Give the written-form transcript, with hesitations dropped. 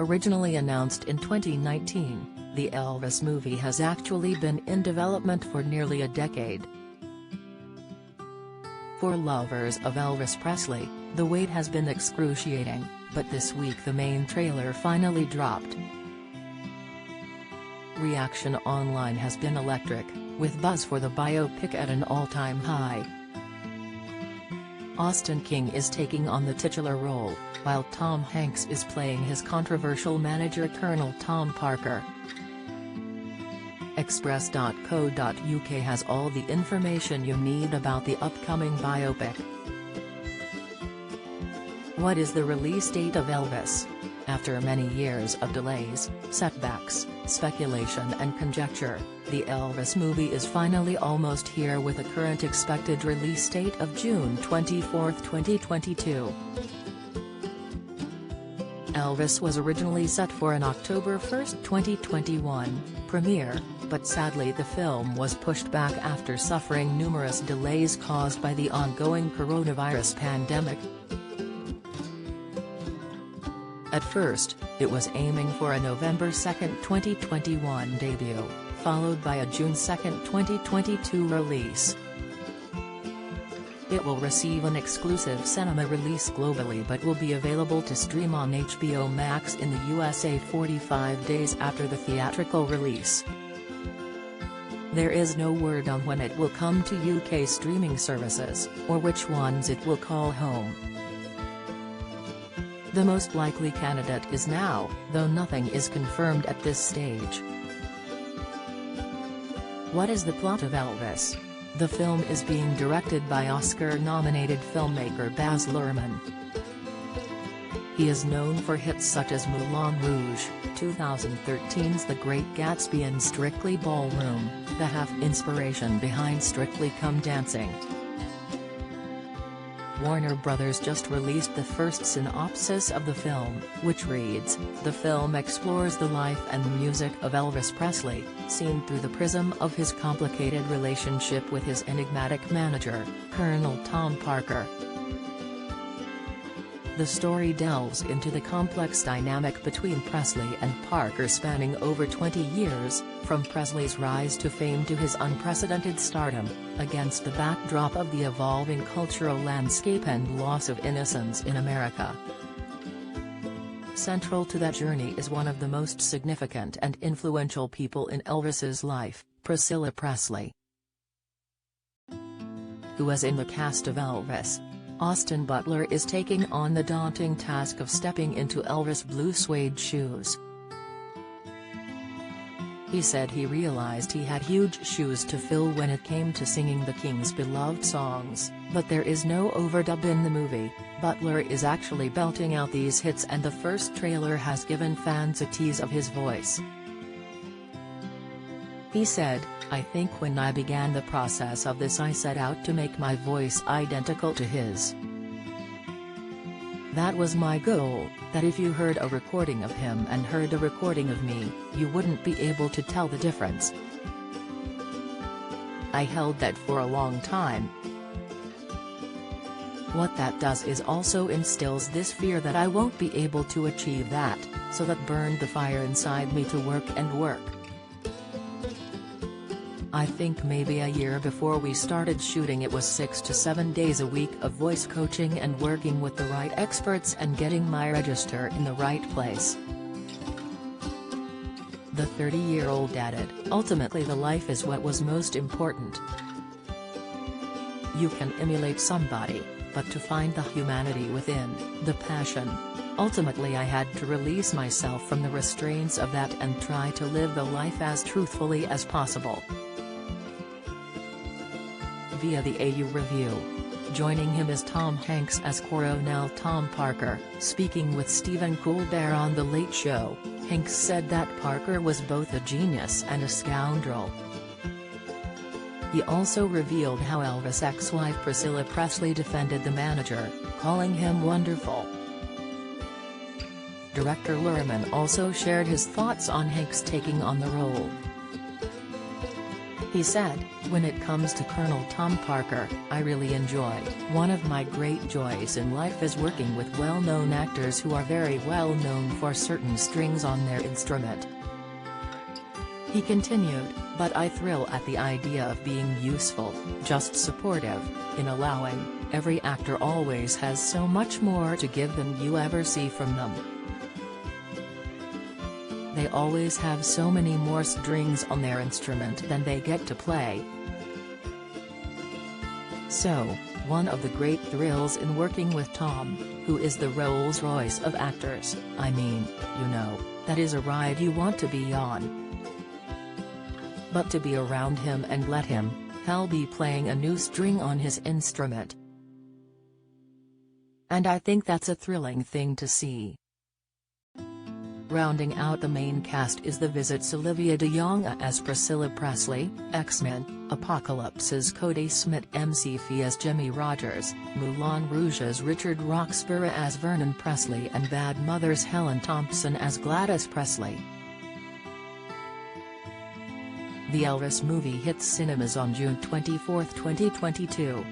Originally announced in 2019, the Elvis movie has actually been in development for nearly a decade. For lovers of Elvis Presley, the wait has been excruciating, but this week the main trailer finally dropped. Reaction online has been electric, with buzz for the biopic at an all-time high. Austin King is taking on the titular role, while Tom Hanks is playing his controversial manager Colonel Tom Parker. Express.co.uk has all the information you need about the upcoming biopic. What is the release date of Elvis? After many years of delays, setbacks, speculation and conjecture, the Elvis movie is finally almost here with a current expected release date of June 24, 2022. Elvis was originally set for an October 1, 2021, premiere, but sadly the film was pushed back after suffering numerous delays caused by the ongoing coronavirus pandemic. At first, it was aiming for a November 2, 2021 debut, followed by a June 2, 2022 release. It will receive an exclusive cinema release globally but will be available to stream on HBO Max in the USA 45 days after the theatrical release. There is no word on when it will come to UK streaming services, or which ones it will call home. The most likely candidate is Now, though nothing is confirmed at this stage. What is the plot of Elvis? The film is being directed by Oscar-nominated filmmaker Baz Luhrmann. He is known for hits such as Moulin Rouge, 2013's The Great Gatsby and Strictly Ballroom, the half-inspiration behind Strictly Come Dancing. Warner Bros. Just released the first synopsis of the film, which reads, "The film explores the life and music of Elvis Presley, seen through the prism of his complicated relationship with his enigmatic manager, Colonel Tom Parker." The story delves into the complex dynamic between Presley and Parker spanning over 20 years, from Presley's rise to fame to his unprecedented stardom, against the backdrop of the evolving cultural landscape and loss of innocence in America. Central to that journey is one of the most significant and influential people in Elvis's life, Priscilla Presley. Who was in the cast of Elvis? Austin Butler is taking on the daunting task of stepping into Elvis' blue suede shoes. He said he realized he had huge shoes to fill when it came to singing the King's beloved songs, but there is no overdub in the movie. Butler is actually belting out these hits and the first trailer has given fans a tease of his voice. He said, "I think when I began the process of this I set out to make my voice identical to his. That was my goal, that if you heard a recording of him and heard a recording of me, you wouldn't be able to tell the difference. I held that for a long time. What that does is also instills this fear that I won't be able to achieve that, so that burned the fire inside me to work and work. I think maybe a year before we started shooting it was 6 to 7 days a week of voice coaching and working with the right experts and getting my register in the right place." The 30-year-old added, "Ultimately the life is what was most important. You can emulate somebody, but to find the humanity within, the passion. Ultimately I had to release myself from the restraints of that and try to live the life as truthfully as possible." Via the AU Review. Joining him is Tom Hanks as Colonel Tom Parker. Speaking with Stephen Colbert on The Late Show, Hanks said that Parker was both a genius and a scoundrel. He also revealed how Elvis' ex-wife Priscilla Presley defended the manager, calling him wonderful. Director Luhrmann also shared his thoughts on Hanks taking on the role. He said, "When it comes to Colonel Tom Parker, I really enjoy. One of my great joys in life is working with well-known actors who are very well known for certain strings on their instrument." He continued, "But I thrill at the idea of being useful, just supportive, in allowing. Every actor always has so much more to give than you ever see from them. They always have so many more strings on their instrument than they get to play. So, one of the great thrills in working with Tom, who is the Rolls-Royce of actors, I mean, you know, that is a ride you want to be on. But to be around him and let him, hell, be playing a new string on his instrument. And I think that's a thrilling thing to see." Rounding out the main cast is The Visit's Olivia de Jonge as Priscilla Presley, X-Men, Apocalypse's Cody Smith, MC Fee as Jimmy Rogers, Moulin Rouge's Richard Roxburgh as Vernon Presley, and Bad Mother's Helen Thompson as Gladys Presley. The Elvis movie hits cinemas on June 24, 2022.